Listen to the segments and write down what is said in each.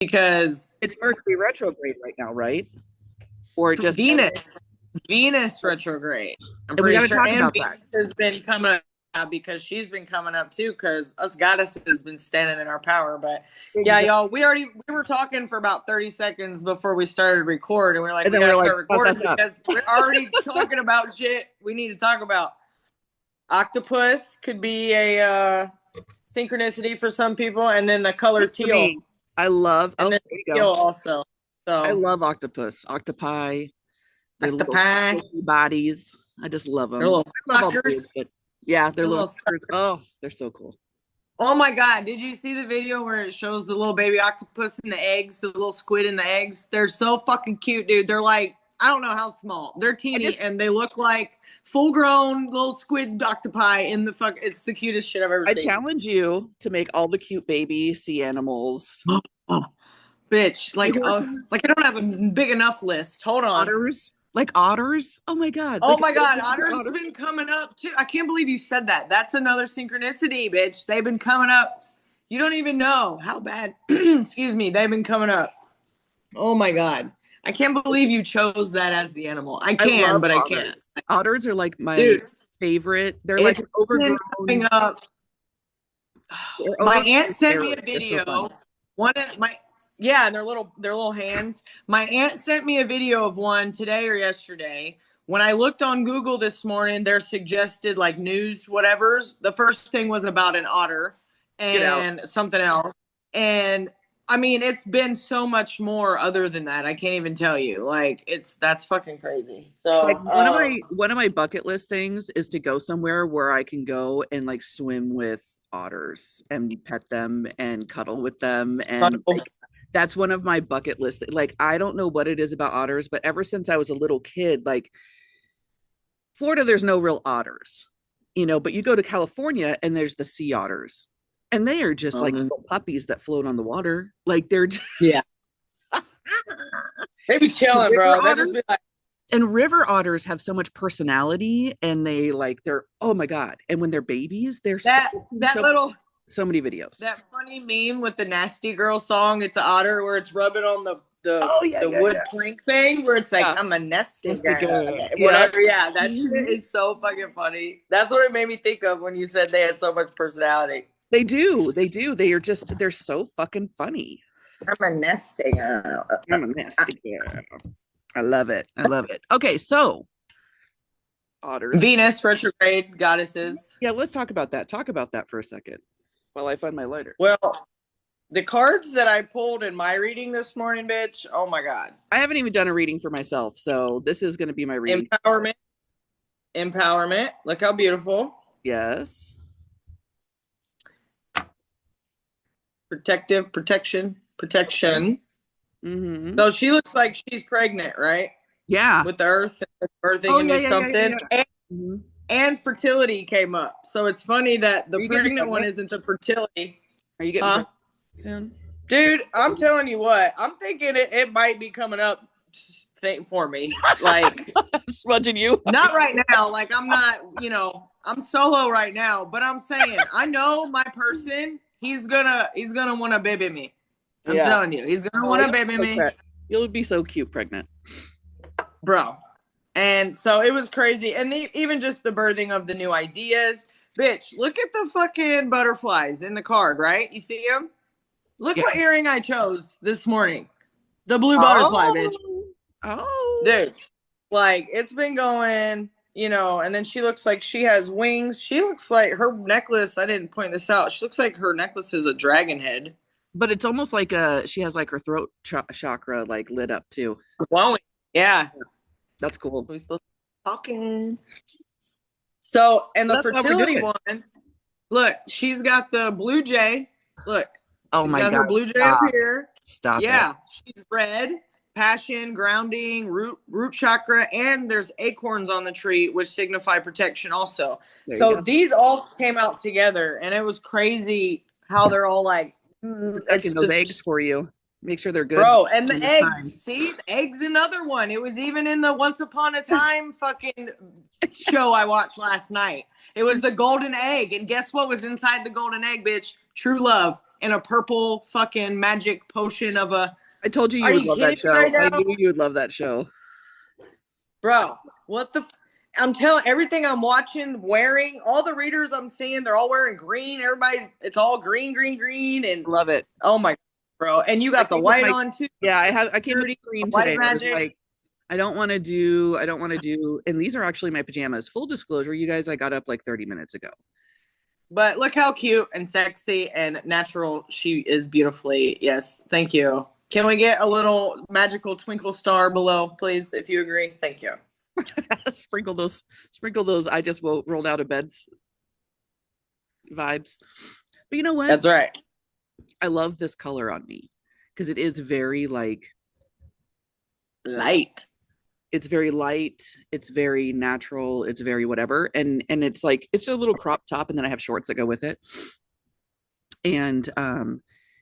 because It's Mercury retrograde right now, right? Or it just ended. Venus retrograde. I'm And we pretty got to sure. talk And about that. Venus has been coming up because she's been coming up too, because us goddesses has been standing in our power. But yeah, Exactly. y'all, we were talking for about 30 seconds before we started recording. And we are like, And we then we gotta were like, start stop, stop, recording stop. because we're already talking about shit we need to talk about. Octopus could be a synchronicity for some people, and then the color Just for teal. me. I love, And then there you teal go. also. I So love octopus, octopi, their little octopi. squishy bodies. I just love They're them. little I love all the suckers. dudes, but yeah, they're They're little little suckers. Oh, they're so cool. Oh my God. Did you see the video where it shows the little baby octopus in the eggs, the little squid in the eggs? They're so fucking cute, dude. They're like, I don't know how small. They're teeny and they look like full grown little squid octopi in the fuck. It's the cutest shit I've ever I seen. challenge you to make all the cute baby sea animals. Oh, bitch. Like, like I don't have a big enough list. Hold on. Otters. Like otters. Oh my God. Oh Like my God, otters have been coming up too. I can't believe you said that. That's another synchronicity, bitch. They've been coming up. You don't even know how bad, excuse me, they've been coming up. Oh my God. I can't believe you chose that as the animal. I I can, love but I can't. otters. Otters are like my Dude, favorite. They're like it's an been coming overgrown. up. They're My overgrown aunt sent me a steroids. They're so fun. video. One of my Yeah, and their little hands. My aunt sent me a video of one today or yesterday. When I looked on Google this morning, their suggested like news whatevers. The first thing was about an otter Get out. and something else. And I mean, it's been so much more other than that. I can't even tell you. Like that's fucking crazy. Like So, one of my bucket list things is to go somewhere where I can go and like swim with otters and pet them and cuddle with them, and like that's one of my bucket list. Like I don't know what it is about otters, but ever since I was a little kid, like Florida, there's no real otters, but you go to California and there's the sea otters. And they are just like little puppies that float on the water. Like they're just yeah, they be chilling, river bro. They just be otters. like, And river otters have so much personality, and they're oh my God. And when they're babies, they're that so little so many videos. that funny meme with the Nasty Girl song. It's an otter where it's rubbing on Oh yeah, the yeah, wood yeah. plank thing where it's like Yeah. I'm a nesty That's the girl. girl. Yeah. Whatever. Yeah, that shit Mhm. is so fucking funny. That's what it made me think of when you said they had so much personality. They do. They do. They're so fucking funny. I'm a nesty girl. I'm a nasty girl. I love it. I love it. Okay, so otters. Venus retrograde goddesses. Yeah, let's talk about that. Talk about that for a second while I find my lighter. Well, the cards that I pulled in my reading this morning, bitch. Oh my God. I haven't even done a reading for myself, so this is going to be my reading. Empowerment. Empowerment. Look how beautiful. Yes. Protective, protection. Mm-hmm. So she looks like she's pregnant, right? Yeah. With the earth and birthing Oh, into yeah, yeah, something. yeah, yeah. Mm-hmm. And fertility came up. So it's funny that the pregnant one isn't the fertility. Are you getting pregnant soon? Dude, I'm telling you what, I'm thinking it might be coming up for me. Like, I'm smudging you. not right now. Like, I'm not, I'm solo right now, but I'm saying, I know my person, he's gonna want to baby me. I'm telling you, he's gonna want to baby me. You'll be so cute pregnant. Bro. And so it was crazy. And even just the birthing of the new ideas. Bitch, look at the fucking butterflies in the card, right? You see them? Look what earring I chose this morning. The blue butterfly, bitch. Oh. Dude, like, it's been going, and then she looks like she has wings. She looks like her necklace, I didn't point this out. She looks like her necklace is a dragon head. But it's almost like she has like her throat chakra like lit up too. Glowing. Yeah. That's cool. We supposed to be talking. So, and the fertility one, look, she's got the blue jay. Look. Oh my God. Her blue jay up here. Stop. Yeah. She's red. Passion, grounding, root chakra, and there's acorns on the tree, which signify protection also. So these all came out together, and it was crazy how they're all like protecting those eggs for you. Make sure they're good. Bro, and the eggs. See, the eggs, another one. It was even in the Once Upon a Time fucking show I watched last night. It was the golden egg. And guess what was inside the golden egg, bitch? True love. in a purple fucking magic potion of a. I told you Are you would you love that kidding show. right I now? knew you would love that show. Bro, what the I'm telling everything I'm watching, wearing, all the readers I'm seeing, they're all wearing green. It's all green, green, green, and Love it. oh my, bro. And you got the white on too. Yeah, I came with cream today. White I was magic. like, I don't want to do, and these are actually my pajamas. Full disclosure, you guys, I got up like 30 minutes ago. But look how cute and sexy and natural she is beautifully. Yes, thank you. Can we get a little magical twinkle star below, please, if you agree? Thank you. sprinkle those. I just rolled out of bed vibes. But you know what? That's right. I love this color on me because it is very like light. It's very light. It's very natural. It's very whatever. And it's like, it's a little crop top. And then I have shorts that go with it. And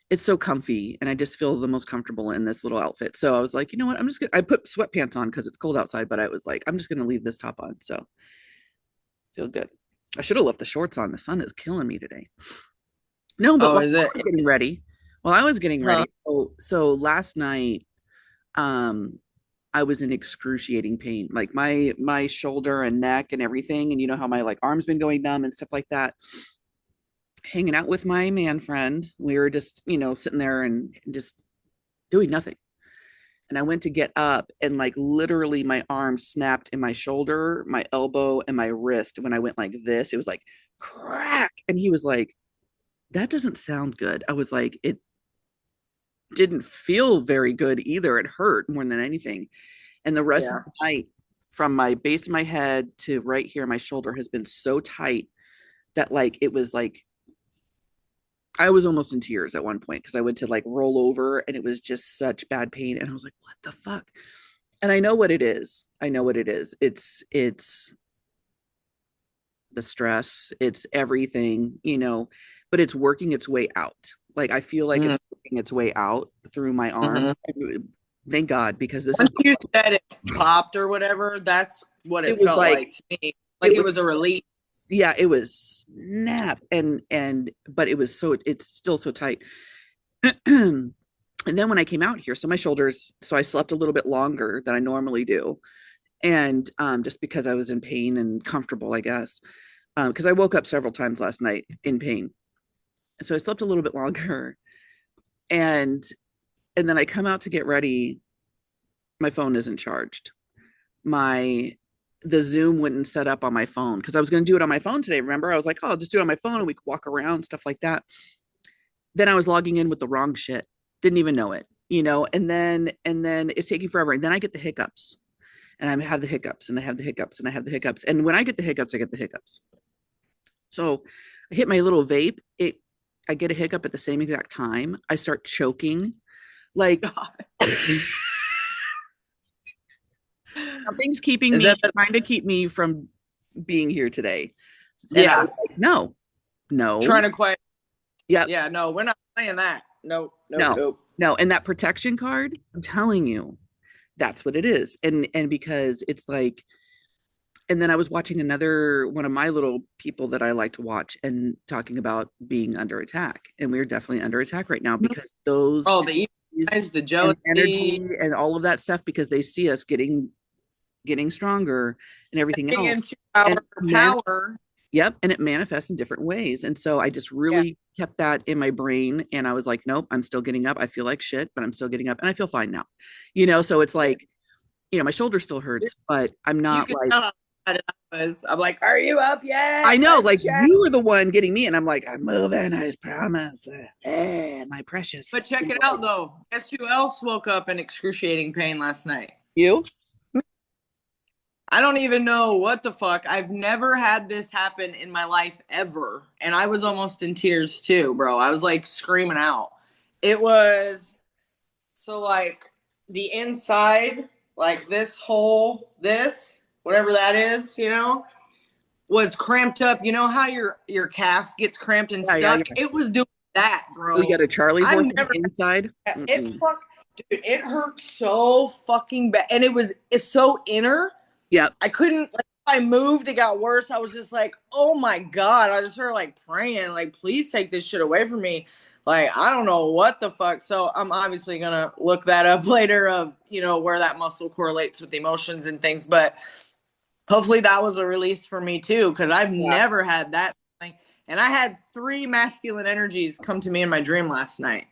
it's so comfy. And I just feel the most comfortable in this little outfit. So I was like, you know what? I put sweatpants on because it's cold outside, but I was like, I'm just going to leave this top on. So feel good. I should have left the shorts on. The sun is killing me today. No, but is it? Getting ready. Well, I was getting ready. So last night, I was in excruciating pain, like my shoulder and neck and everything. And you know how my like arms been going numb and stuff like that. Hanging out with my man friend. We were just, sitting there and just doing nothing. And I went to get up and like literally my arm snapped in my shoulder, my elbow, and my wrist. When I went like this, it was like crack. And he was like, that doesn't sound good. I was like, it didn't feel very good either. It hurt more than anything. And the rest of the night, from my base of my head to right here, my shoulder has been so tight that like it was like I was almost in tears at one point because I went to like roll over and it was just such bad pain. And I was like, what the fuck? And I know what it is. It's the stress, it's everything, but it's working its way out. Like I feel like it's working its way out through my arm. Thank God, because once you said it popped or whatever, that's what it felt like to me. Like it was a relief. Yeah, it was snap but it's still so tight. And then when I came out here, so my shoulders, so I slept a little bit longer than I normally do. And just because I was in pain and comfortable, I guess, because I woke up several times last night in pain. So I slept a little bit longer. And then I come out to get ready. My phone isn't charged. The Zoom wouldn't set up on my phone because I was going to do it on my phone today. Remember, I was like, oh, I'll just do it on my phone and we could walk around, stuff like that. Then I was logging in with the wrong shit. Didn't even know it, and then it's taking forever. And then I get the hiccups and I have the hiccups and I have the hiccups and I have the hiccups. And when I get the hiccups, I get the hiccups. So I hit my little vape. I get a hiccup at the same exact time. I start choking. Like something's trying to keep me from being here today. And yeah. Like, no. Trying to quiet. Yeah. Yeah, no, we're not playing that. No. And that protection card, I'm telling you, that's what it is. And because it's like, and then I was watching one of my little people that I like to watch and talking about being under attack. And we're definitely under attack right now because those the jealousy, energy and all of that stuff, because they see us getting stronger and everything else. Into our power. Yep. And it manifests in different ways. And so I just really kept that in my brain. And I was like, nope, I'm still getting up. I feel like shit, but I'm still getting up and I feel fine now. So it's like, my shoulder still hurts, but I'm not like, I'm like, are you up yet? I know, like you were the one getting me, and I'm like, I'm moving, I promise. My precious. But check it out though. Guess who else woke up in excruciating pain last night? You? I don't even know what the fuck. I've never had this happen in my life ever. And I was almost in tears too, bro. I was like screaming out. It was so like the inside, like this whole, whatever that is, was cramped up. You know how your calf gets cramped and stuck? Yeah. It was doing that, bro. You got a Charlie horse inside? It hurt so fucking bad. And it's so inner. Yeah. I couldn't, like, if I moved, it got worse. I was just like, oh my God. I just started like praying, like, please take this shit away from me. Like, I don't know what the fuck. So I'm obviously going to look that up later of, where that muscle correlates with emotions and things. But hopefully that was a release for me too, because I've never had that thing. And I had 3 masculine energies come to me in my dream last night.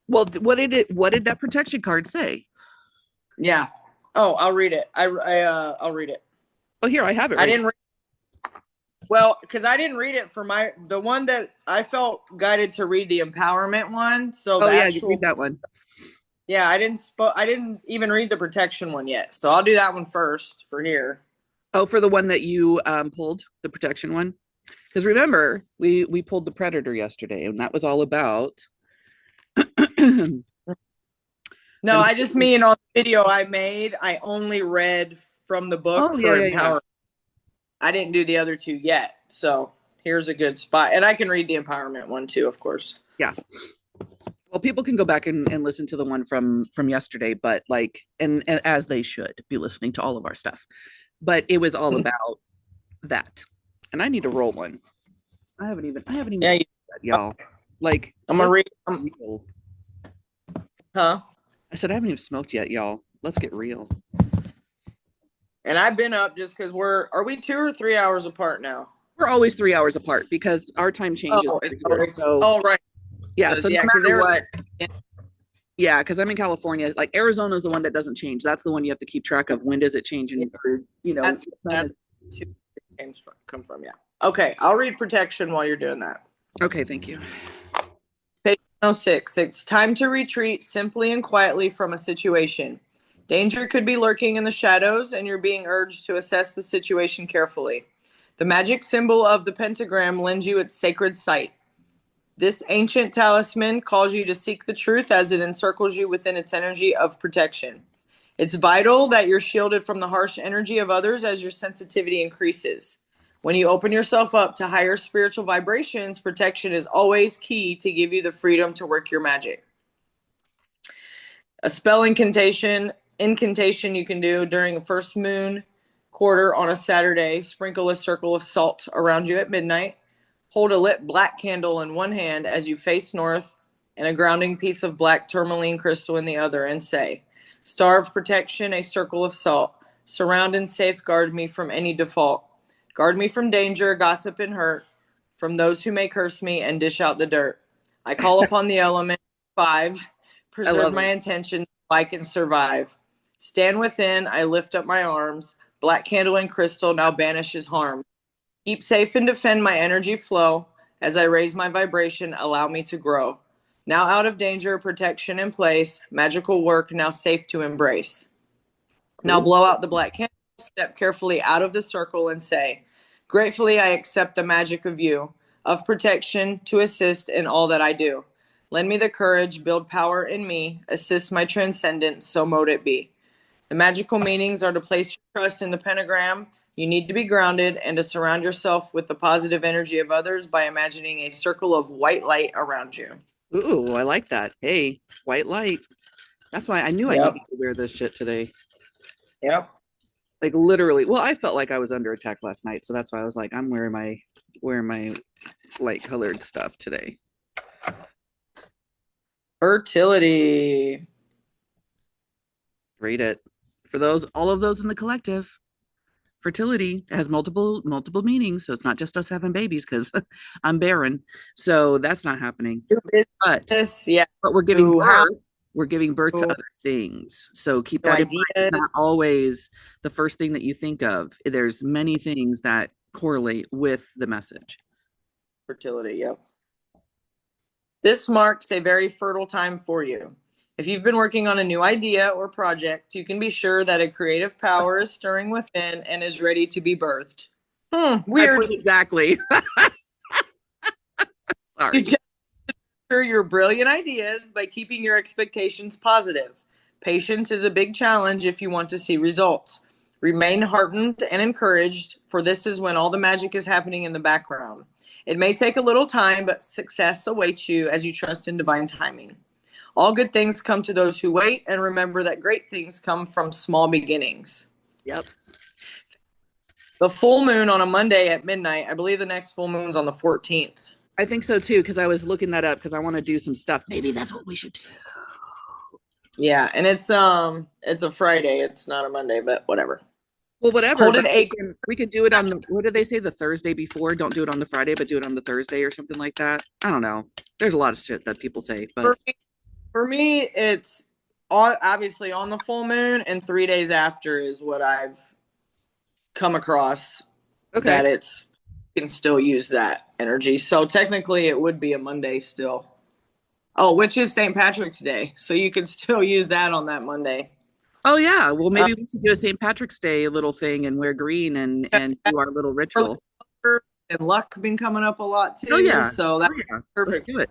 Well, what did that protection card say? Yeah. Oh, I'll read it. I'll read it. Oh, here, I have it. I didn't well, because I didn't read it for the one that I felt guided to read, the empowerment one. So you read that one. Yeah, I didn't even read the protection one yet. So I'll do that one first for here. Oh, for the one that you pulled, the protection one? Because remember, we pulled the predator yesterday, and that was all about. No, I just mean on the video I made, I only read from the book for empowerment. Yeah. I didn't do the other 2 yet. So here's a good spot. And I can read the empowerment one too, of course. Yeah. Well, people can go back and listen to the one from yesterday, but and as they should be listening to all of our stuff. But it was all about that. And I need to roll one. I haven't even seen that, y'all. Like, I'm gonna read. Huh? I said I haven't even smoked yet, y'all. Let's get real. And I've been up just because are we 2 or 3 hours apart now? We're always 3 hours apart because our time changes. Right. Yeah. So no matter what. Yeah, because I'm in California. Like, Arizona is the one that doesn't change. That's the one you have to keep track of. When does it change? That's come from. Yeah. Okay, I'll read protection while you're doing that. Okay, thank you. Page 106. It's time to retreat simply and quietly from a situation. Danger could be lurking in the shadows, and you're being urged to assess the situation carefully. The magic symbol of the pentagram lends you its sacred sight. This ancient talisman calls you to seek the truth as it encircles you within its energy of protection. It's vital that you're shielded from the harsh energy of others as your sensitivity increases. When you open yourself up to higher spiritual vibrations, protection is always key to give you the freedom to work your magic. A spell incantation you can do during a first moon quarter on a Saturday. Sprinkle a circle of salt around you at midnight. Hold a lit black candle in one hand as you face north and a grounding piece of black tourmaline crystal in the other, and say, Star of protection, a circle of salt. Surround and safeguard me from any default. Guard me from danger, gossip, and hurt, from those who may curse me and dish out the dirt. I call upon the element 5. Preserve my intentions so I can survive. Stand within, I lift up my arms. Black candle and crystal now banishes harm. Keep safe and defend my energy flow. As I raise my vibration, allow me to grow. Now out of danger, protection in place. Magical work now safe to embrace. Now blow out the black candle. Step carefully out of the circle and say, gratefully I accept the magic of you, of protection to assist in all that I do. Lend me the courage, build power in me, assist my transcendence, so mote it be. The magical meanings are to place your trust in the pentagram. You need to be grounded and to surround yourself with the positive energy of others by imagining a circle of white light around you. Ooh, I like that. Hey, white light. That's why I knew I needed to wear this shit today. Yep. Like, literally. Well, I felt like I was under attack last night, so that's why I was like, I'm wearing my light colored stuff today. Fertility. Read it. For all of those in the collective, fertility has multiple meanings. So it's not just us having babies, because I'm barren. So that's not happening. But we're giving birth. We're giving birth to other things. So keep that in mind. It's not always the first thing that you think of. There's many things that correlate with the message. Fertility, yep. This marks a very fertile time for you. If you've been working on a new idea or project, you can be sure that a creative power is stirring within and is ready to be birthed. Weird. Exactly. Sorry. You just nurture your brilliant ideas by keeping your expectations positive. Patience is a big challenge if you want to see results. Remain heartened and encouraged, for this is when all the magic is happening in the background. It may take a little time, but success awaits you as you trust in divine timing. All good things come to those who wait, and remember that great things come from small beginnings. Yep. The full moon on a Monday at midnight. I believe the next full moon's on the 14th. I think so too, because I was looking that up because I want to do some stuff. Maybe that's what we should do. Yeah, and it's a Friday. It's not a Monday, but whatever. Well, whatever, Hold but an eight. we could do it on the, what do they say, the Thursday before? Don't do it on the Friday, but do it on the Thursday or something like that. I don't know. There's a lot of shit that people say, but For me, it's obviously on the full moon, and 3 days after is what I've come across okay. that it's you can still use that energy. So technically, it would be a Monday still. Oh, which is St. Patrick's Day, so you could still use that on that Monday. Oh yeah. Well, maybe we should do a St. Patrick's Day little thing and wear green and do our little ritual. And luck been coming up a lot too. Oh yeah. So that's perfect. Let's do it.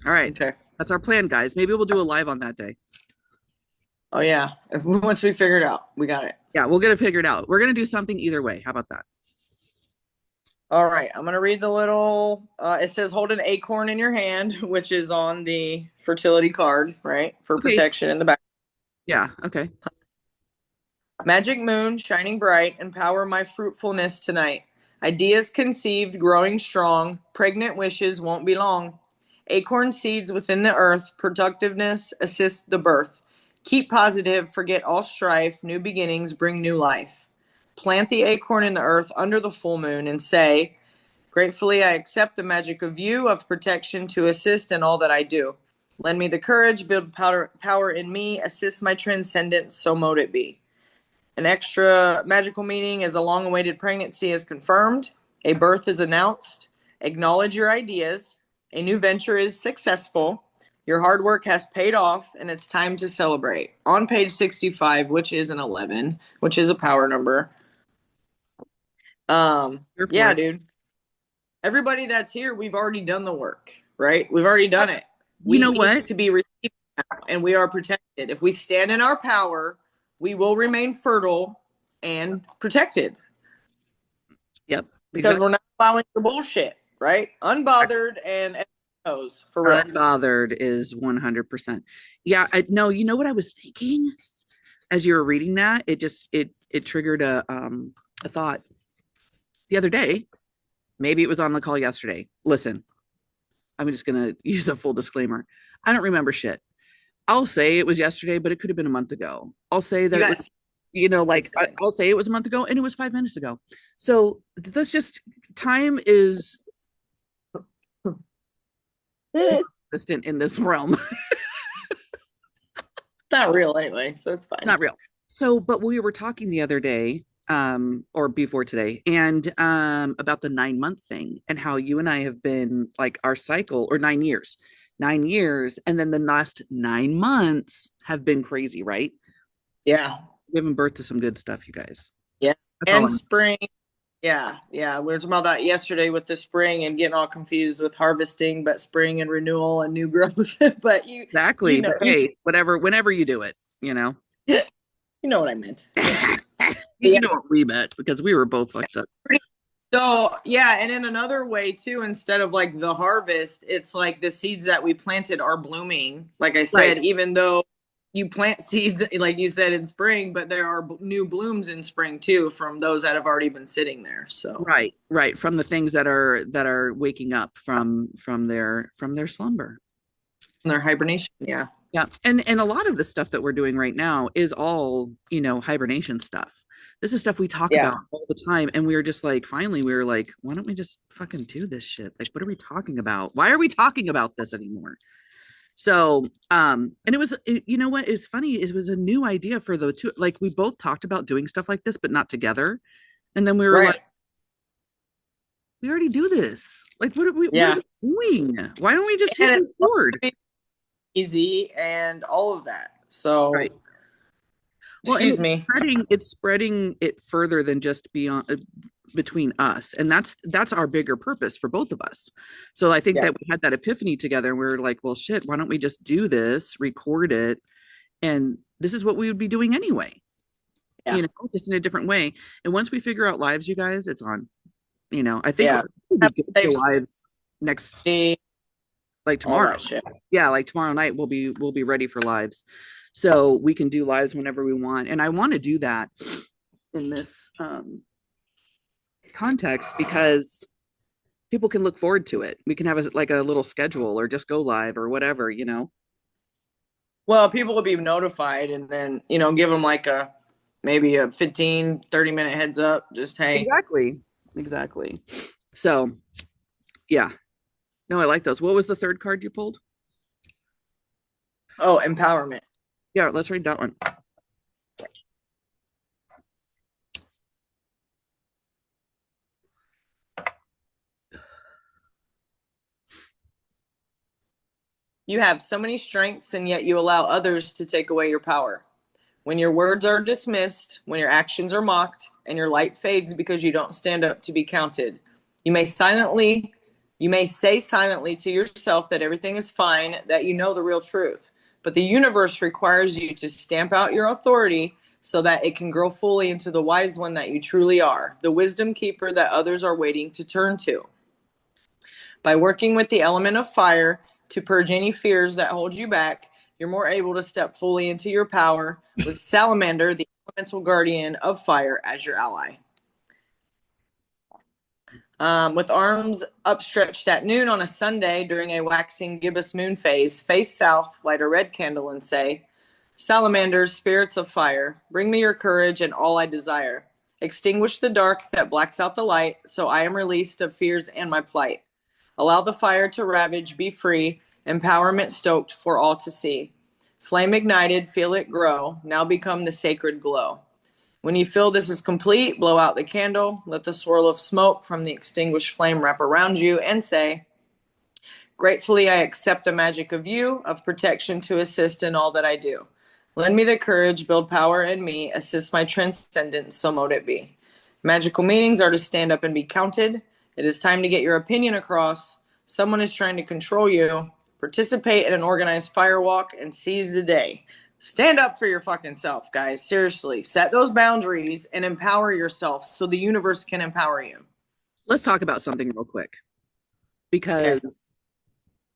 All right. Okay. That's our plan, guys. Maybe we'll do a live on that day. Oh yeah. Once we figure it out, we got it. Yeah, we'll get it figured out. We're gonna do something either way. How about that? All right. I'm gonna read the little. It says hold an acorn in your hand, which is on the fertility card, right, for protection in the back. Yeah. Okay. Magic moon, shining bright, empower my fruitfulness tonight. Ideas conceived, growing strong. Pregnant wishes won't be long. Acorn seeds within the earth, productiveness assist the birth. Keep positive, forget all strife. New beginnings bring new life. Plant the acorn in the earth under the full moon and say, gratefully I accept the magic of you, of protection to assist in all that I do. Lend me the courage, build power in me, assist my transcendence, so mote it be. An extra magical meaning is a long-awaited pregnancy is confirmed. A birth is announced. Acknowledge your ideas. A new venture is successful. Your hard work has paid off, and it's time to celebrate. On page 65, which is an 11, which is a power number. Yeah, dude. Everybody that's here, we've already done the work, right? We've already done it. You know what? To be received now, and we are protected. If we stand in our power, we will remain fertile and protected. Yep. Because we're not allowing the bullshit, right? Unbothered and for real. Unbothered is 100%. Yeah. No, you know what I was thinking as you were reading that? It triggered a thought the other day. Maybe it was on the call yesterday. Listen, I'm just going to use a full disclaimer. I don't remember shit. I'll say it was yesterday, but it could have been a month ago. I'll say that it was, I'll say it was a month ago and it was 5 minutes ago. So that's just, time is consistent in this realm. Not real anyway, so it's fine. Not real. So, but we were talking the other day, or before today, and about the 9-month thing and how you and I have been like our cycle, or 9 years. 9 years, and then the last 9 months have been crazy, right? Yeah. Giving birth to some good stuff, you guys. Yeah. And spring. Yeah. We were talking about that yesterday with the spring and getting all confused with harvesting, but spring and renewal and new growth. But exactly. You know, but hey, whenever you do it, you know. You know what I meant. You know what we meant, because we were both fucked up. So, yeah, and in another way, too, instead of, like, the harvest, it's like the seeds that we planted are blooming. Like I said, right. Even though you plant seeds, like you said, in spring, but there are new blooms in spring, too, from those that have already been sitting there. So Right. From the things that are waking up from their slumber. From their hibernation, yeah. Yeah, and a lot of the stuff that we're doing right now is all, hibernation stuff. This is stuff we talk about all the time. And we were just like, finally, we were like, why don't we just fucking do this shit? Like, what are we talking about? Why are we talking about this anymore? So, and it was, you know what is funny? It was a new idea for the two. Like, we both talked about doing stuff like this, but not together. And then we were like, we already do this. Like, what are we doing? Why don't we just hit record? Easy and all of that. So, right. Well, it's spreading it further than just beyond between us, and that's our bigger purpose for both of us. So I think that we had that epiphany together, and we were like, well, shit, why don't we just do this, record it, and this is what we would be doing anyway, just in a different way. And once we figure out lives, you guys, it's on. I think we'll be lives next like tomorrow. Like tomorrow night we'll be ready for lives. So we can do lives whenever we want. And I want to do that in this context because people can look forward to it. We can have like a little schedule or just go live or whatever, you know. Well, people will be notified and then, give them like maybe a 15-30 minute heads up. Just, hey. Exactly. So, yeah. No, I like those. What was the third card you pulled? Oh, empowerment. Yeah, let's read that one. You have so many strengths, and yet you allow others to take away your power. When your words are dismissed, when your actions are mocked, and your light fades because you don't stand up to be counted, you may say silently to yourself that everything is fine, that you know the real truth. But the universe requires you to stamp out your authority so that it can grow fully into the wise one that you truly are, the wisdom keeper that others are waiting to turn to. By working with the element of fire to purge any fears that hold you back, you're more able to step fully into your power with Salamander, the elemental guardian of fire, as your ally. With arms upstretched at noon on a Sunday during a waxing gibbous moon phase, face south, light a red candle and say, Salamanders, spirits of fire, bring me your courage and all I desire. Extinguish the dark that blacks out the light, so I am released of fears and my plight. Allow the fire to ravage, be free, empowerment stoked for all to see. Flame ignited, feel it grow, now become the sacred glow. When you feel this is complete, blow out the candle, let the swirl of smoke from the extinguished flame wrap around you, and say, gratefully I accept the magic of you, of protection to assist in all that I do. Lend me the courage, build power in me, assist my transcendence, so mote it be. Magical meanings are to stand up and be counted. It is time to get your opinion across. Someone is trying to control you. Participate in an organized firewalk and seize the day. Stand up for your fucking self, guys. Seriously. Set those boundaries and empower yourself so the universe can empower you. Let's talk about something real quick. Because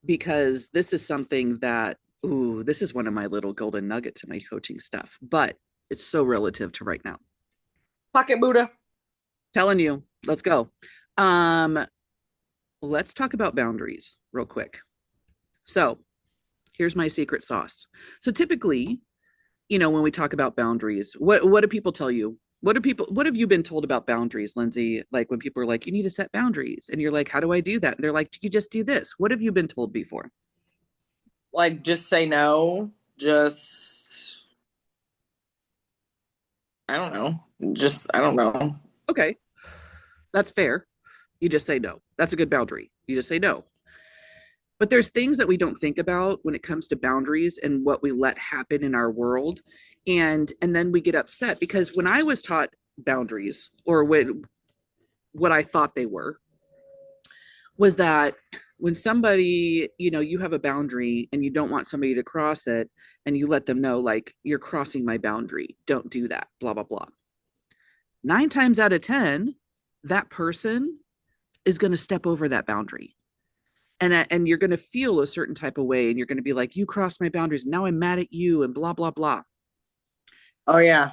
this is something that, this is one of my little golden nuggets in my coaching stuff, but it's so relative to right now. Pocket Buddha. Telling you, let's go. Let's talk about boundaries real quick. So here's my secret sauce. So typically, when we talk about boundaries, what do people tell you? What have you been told about boundaries, Lindsay? Like when people are like, you need to set boundaries, and you're like, how do I do that? And they're like, you just do this. What have you been told before? Like, just say no. I don't know. I don't know. Okay. That's fair. You just say no. That's a good boundary. You just say no. But there's things that we don't think about when it comes to boundaries and what we let happen in our world. And then we get upset because when I was taught boundaries, or what I thought they were, was that when somebody, you have a boundary and you don't want somebody to cross it, and you let them know, like, you're crossing my boundary, don't do that, blah, blah, blah. 9 times out of 10, that person is going to step over that boundary. And you're going to feel a certain type of way, and you're going to be like, you crossed my boundaries, now I'm mad at you, and blah, blah, blah. Oh, yeah.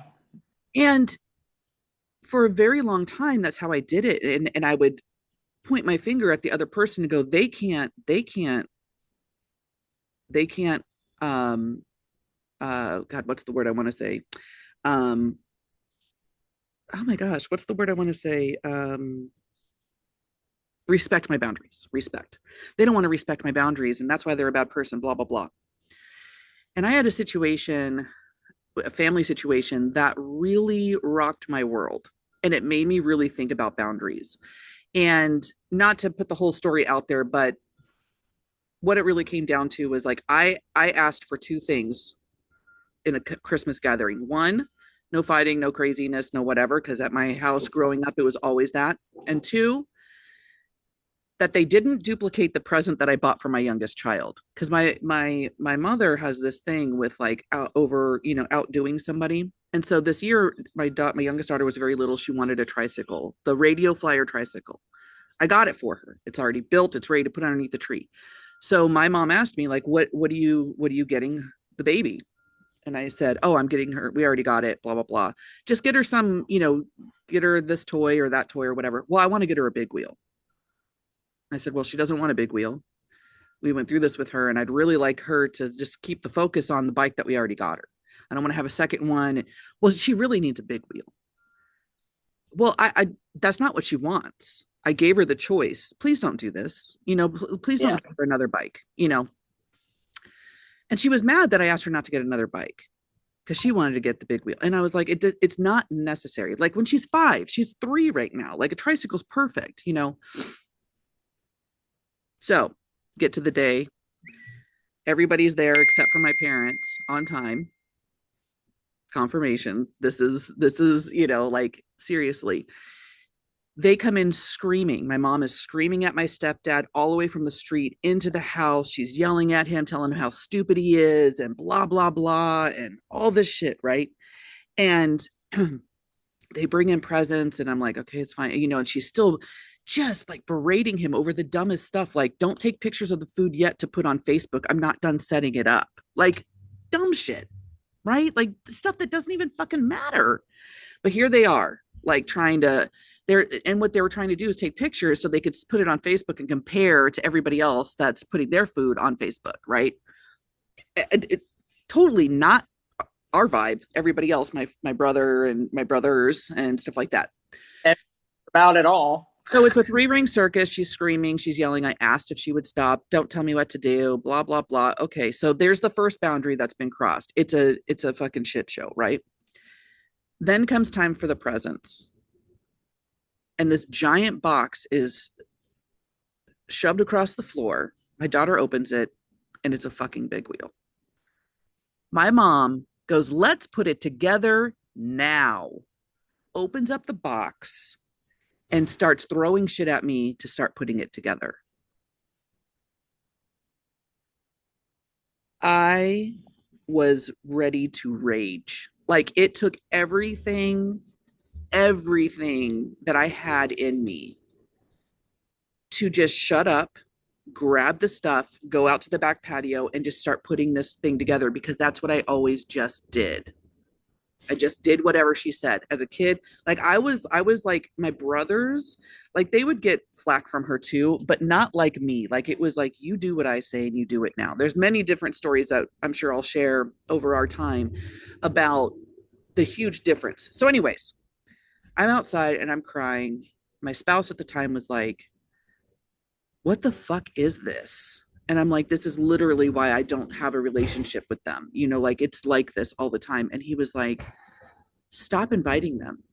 And for a very long time, that's how I did it. And I would point my finger at the other person and go, they can't, God, what's the word I want to say? Oh my gosh, what's the word I want to say? Respect my boundaries. Respect. They don't want to respect my boundaries, and that's why they're a bad person, blah, blah, blah. And I had a family situation that really rocked my world, and it made me really think about boundaries. And not to put the whole story out there, but what it really came down to was, like, I asked for 2 things in a Christmas gathering. 1, no fighting, no craziness, no whatever, because at my house growing up, it was always that. And 2, that they didn't duplicate the present that I bought for my youngest child. Because my mother has this thing with, like, outdoing somebody. And so this year, my youngest daughter was very little. She wanted a tricycle, the Radio Flyer tricycle. I got it for her. It's already built. It's ready to put underneath the tree. So my mom asked me, like, what are you getting the baby? And I said, oh, I'm getting her, we already got it, blah, blah, blah. Just get her some, get her this toy or that toy or whatever. Well, I want to get her a big wheel. I said, well, she doesn't want a big wheel. We went through this with her, and I'd really like her to just keep the focus on the bike that we already got her. I don't want to have a second one. Well, she really needs a big wheel. Well, I that's not what she wants. I gave her the choice. Please don't do this. Please don't give her another bike, And she was mad that I asked her not to get another bike because she wanted to get the big wheel. And I was like, it's not necessary. Like when she's 5, she's 3 right now. Like a tricycle's perfect, So get to the day. Everybody's there except for my parents on time. Confirmation. This is, like seriously. They come in screaming. My mom is screaming at my stepdad all the way from the street into the house. She's yelling at him, telling him how stupid he is and blah, blah, blah, and all this shit, right? And they bring in presents, and I'm like, okay, it's fine. And she's still just like berating him over the dumbest stuff. Like, don't take pictures of the food yet to put on Facebook. I'm not done setting it up. Like, dumb shit, right? Like stuff that doesn't even fucking matter. But here they are, like and what they were trying to do is take pictures so they could put it on Facebook and compare to everybody else that's putting their food on Facebook, right? It totally not our vibe. Everybody else, my brother and my brothers and stuff like that. About it all. So it's a 3-ring circus. She's screaming. She's yelling. I asked if she would stop. Don't tell me what to do. Blah, blah, blah. Okay. So there's the first boundary that's been crossed. It's a fucking shit show, right? Then comes time for the presents. And this giant box is shoved across the floor. My daughter opens it, and it's a fucking big wheel. My mom goes, let's put it together now. Opens up the box and starts throwing shit at me to start putting it together. I was ready to rage. Like it took everything that I had in me to just shut up, grab the stuff, go out to the back patio, and just start putting this thing together, because that's what I always just did. I just did whatever she said. As a kid, like I was like my brothers, like they would get flack from her too, but not like me. Like it was like, you do what I say and you do it now. There's many different stories that I'm sure I'll share over our time about the huge difference. So anyways, I'm outside and I'm crying. My spouse at the time was like, what the fuck is this? And I'm like, this is literally why I don't have a relationship with them. Like it's like this all the time. And he was like, stop inviting them.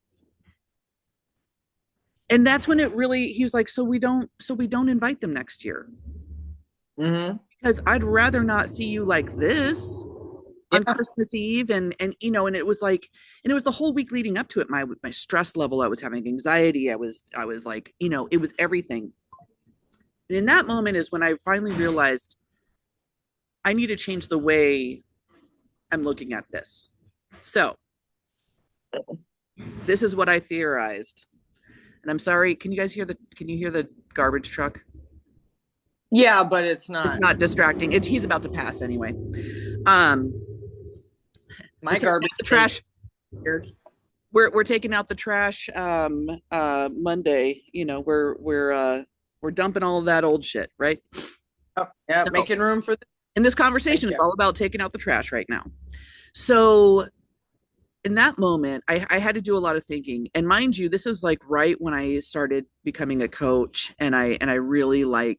And that's when he was like, so we don't invite them next year. Mm-hmm. Because I'd rather not see you like this on Christmas Eve. And it was like, and it was the whole week leading up to it. My stress level, I was having anxiety. I was like, it was everything. And in that moment is when I finally realized I need to change the way I'm looking at this. So this is what I theorized. And I'm sorry, can you hear the garbage truck? Yeah, but it's not distracting. He's about to pass anyway. My garbage trash. We're taking out the trash Monday. We're dumping all of that old shit, right? Oh, yeah, so, making room for and this conversation is all about taking out the trash right now. So in that moment, I had to do a lot of thinking. And mind you, this is like right when I started becoming a coach, and I really it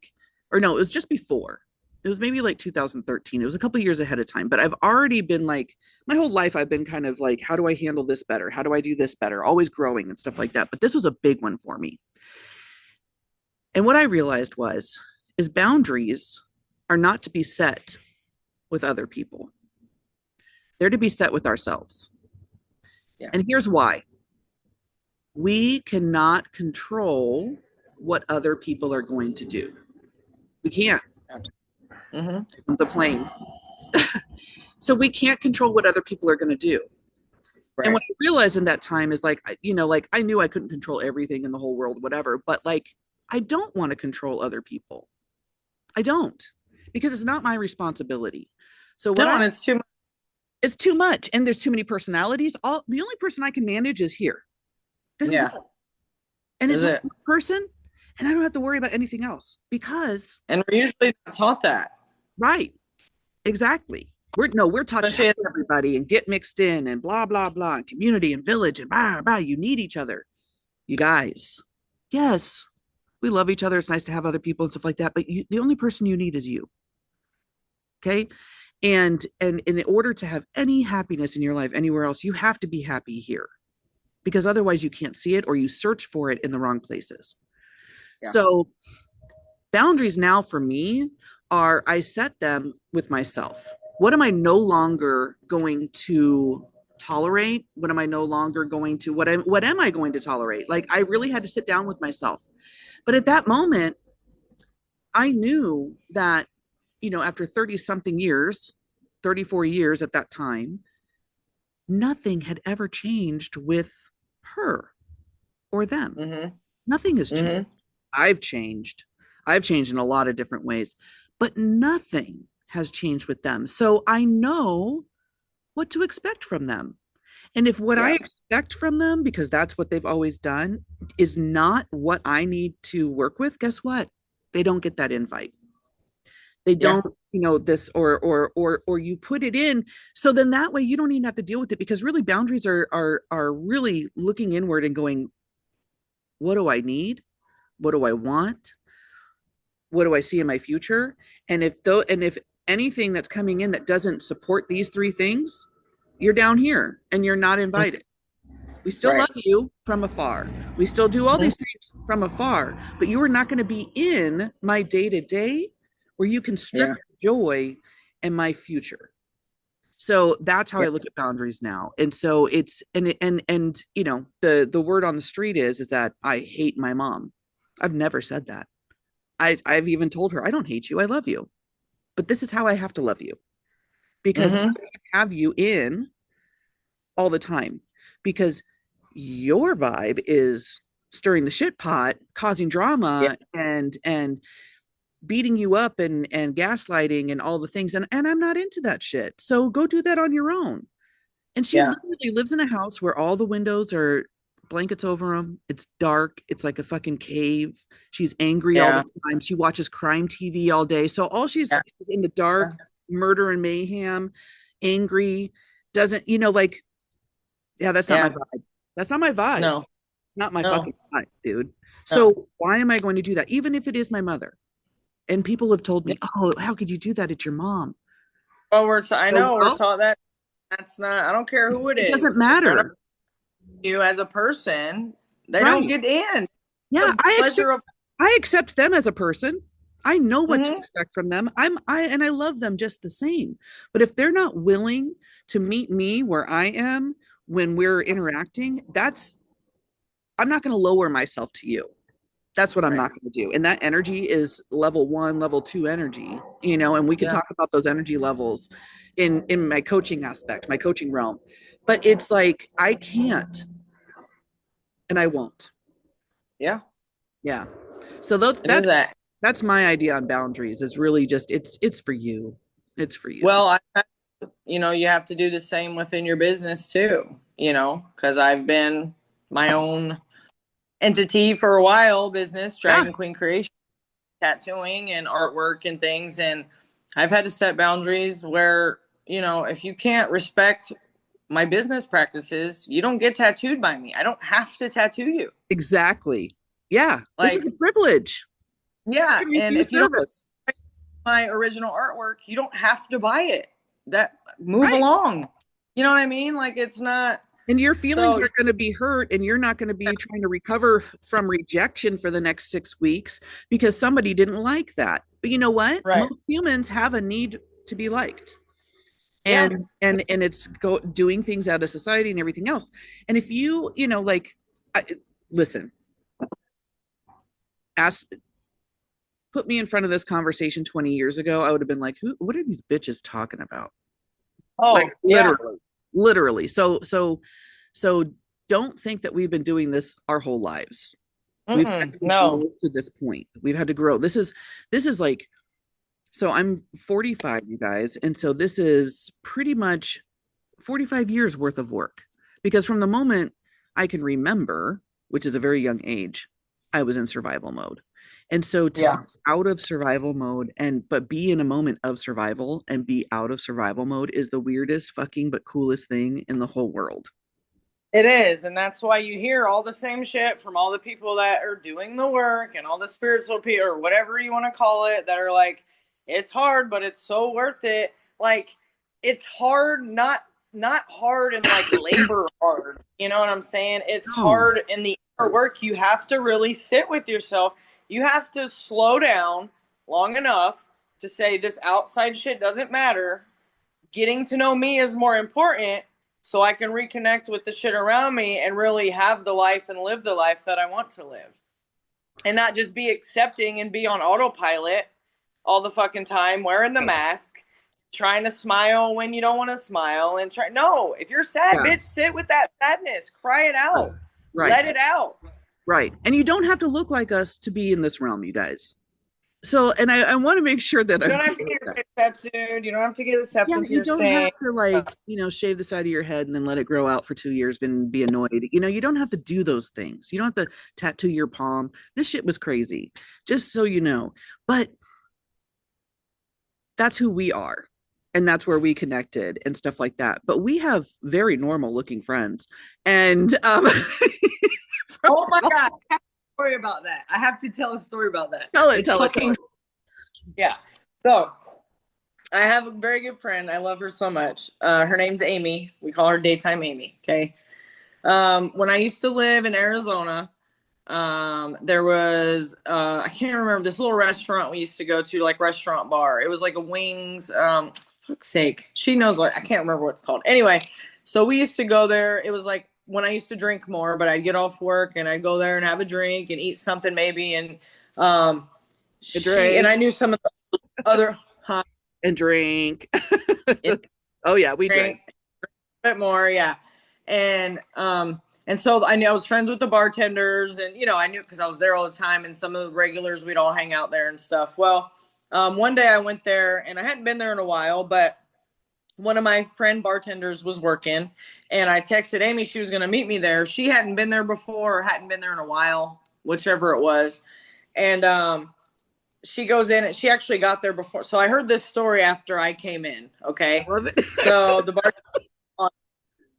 was just before. It was maybe like 2013. It was a couple of years ahead of time, but I've already been like, my whole life I've been kind of like, how do I handle this better? How do I do this better? Always growing and stuff like that. But this was a big one for me. And what I realized is boundaries are not to be set with other people. They're to be set with ourselves. Yeah. And here's why. We cannot control what other people are going to do. We can't. Mm-hmm. It's a plane. So we can't control what other people are going to do. Right. And what I realized in that time is like, I knew I couldn't control everything in the whole world, whatever, but like, I don't want to control other people. I don't, because it's not my responsibility. So it's too much. It's too much. And there's too many personalities. The only person I can manage is here. This is it. And it's one person. and I don't have to worry about anything else because. And we're usually not taught that. Right. Exactly. We're taught to help everybody and get mixed in and blah, blah, blah, and community and village and blah, blah. You need each other. You guys. Yes. We love each other. It's nice to have other people and stuff like that. But the only person you need is you. Okay. And in order to have any happiness in your life anywhere else, you have to be happy here, because otherwise you can't see it, or you search for it in the wrong places. Yeah. So boundaries now for me are, I set them with myself. What am I no longer going to tolerate? What am I no longer going to, what am I going to tolerate? Like, I really had to sit down with myself. But at that moment, I knew that, after 30 something years, 34 years at that time, nothing had ever changed with her or them. Mm-hmm. Nothing has changed. Mm-hmm. I've changed in a lot of different ways, but nothing has changed with them. So I know what to expect from them. And if what I expect from them, because that's what they've always done, is not what I need to work with, guess what? They don't get that invite. They don't, this, or you put it in. So then that way you don't even have to deal with it, because really boundaries are really looking inward and going, what do I need? What do I want? What do I see in my future? And if anything that's coming in that doesn't support these three things, you're down here and you're not invited. We still love you from afar. We still do all these things from afar, but you are not going to be in my day-to-day where you can strip joy in my future. So that's how I look at boundaries now. And so it's, and the word on the street is that I hate my mom. I've never said that. I've even told her, I don't hate you. I love you. But this is how I have to love you, because I have you in all the time, because your vibe is stirring the shit pot, causing drama and beating you up and gaslighting and all the things. And I'm not into that shit. So go do that on your own. And she literally lives in a house where all the windows are blankets over them. It's dark. It's like a fucking cave. She's angry all the time. She watches crime TV all day. So all she's in the dark, murder and mayhem, angry, doesn't, that's not my vibe. That's not my vibe. No. Not my fucking vibe, dude. So why am I going to do that? Even if it is my mother. And people have told me, oh, how could you do that? It's your mom. Oh, we're taught that. That's not, I don't care who it is. It doesn't matter. You as a person, they don't get in. Yeah, I accept them as a person. I know what to expect from them. And I love them just the same. But if they're not willing to meet me where I am when we're interacting, I'm not going to lower myself to you. That's what I'm not going to do. And that energy is level 1, level 2 energy, and we can talk about those energy levels in my coaching aspect, my coaching realm. But it's like, I can't, and I won't. Yeah. Yeah. So that's my idea on boundaries, is really just, it's for you. It's for you. Well, you have to do the same within your business too, because I've been my own entity for a while, business, Dragon Queen Creation, tattooing and artwork and things. And I've had to set boundaries where, if you can't respect my business practices, you don't get tattooed by me. I don't have to tattoo you. Exactly. Yeah. This is a privilege. Yeah. And if you don't like my original artwork, you don't have to buy it. Move along. You know what I mean? Like, it's not. And your feelings are going to be hurt, and you're not going to be trying to recover from rejection for the next 6 weeks because somebody didn't like that. But you know what? Most humans have a need to be liked. And it's doing things out of society and everything else. And if you, listen, put me in front of this conversation 20 years ago, I would have been like, what are these bitches talking about? Oh, like, literally. So don't think that we've been doing this our whole lives. We've had to grow to this point. We've had to grow. This is like, so I'm 45, you guys. And so this is pretty much 45 years worth of work, because from the moment I can remember, which is a very young age, I was in survival mode. And so to Yeah. be out of survival mode but be in a moment of survival and be out of survival mode is the weirdest fucking but coolest thing in the whole world. It is, and that's why you hear all the same shit from all the people that are doing the work and all the spiritual people or whatever you want to call it that are like, it's hard, but it's so worth it. Like, it's hard, not hard and like labor hard. You know what I'm saying? It's No. hard in the inner work. You have to really sit with yourself. You have to slow down long enough to say this outside shit doesn't matter. Getting to know me is more important so I can reconnect with the shit around me and really have the life and live the life that I want to live. And not just be accepting and be on autopilot all the fucking time, wearing the mask, trying to smile when you don't want to smile and try. No, if you're sad, Yeah. bitch, sit with that sadness, cry it out, Right. let it out. Right. And you don't have to look like us to be in this realm, you guys. So, and I want to make sure that you don't have to get a face tattooed. You don't have to get a septum piercing. You don't have to like, shave the side of your head and then let it grow out for 2 years and be annoyed. You don't have to do those things. You don't have to tattoo your palm. This shit was crazy, just so you know. But that's who we are. And that's where we connected and stuff like that. But we have very normal looking friends. And oh my God. Story about that. I have to tell a story about that. Tell it. Yeah. So I have a very good friend. I love her so much. Her name's Amy. We call her Daytime Amy. Okay. When I used to live in Arizona, there was I can't remember this little restaurant we used to go to, like restaurant bar. It was like a wings. Fuck's sake. She knows what I can't remember what it's called. Anyway, so we used to go there. It was like when I used to drink more, but I'd get off work and I'd go there and have a drink and eat something maybe. And and I knew some of the other and drink. Oh yeah, we drank a bit more, yeah. And so I knew I was friends with the bartenders, and I knew because I was there all the time, and some of the regulars we'd all hang out there and stuff. Well, one day I went there, and I hadn't been there in a while, but one of my friend bartenders was working, and I texted Amy she was going to meet me there. She hadn't been there before or hadn't been there in a while, whichever it was. And she goes in and she actually got there before. So I heard this story after I came in. Okay. So the bartender,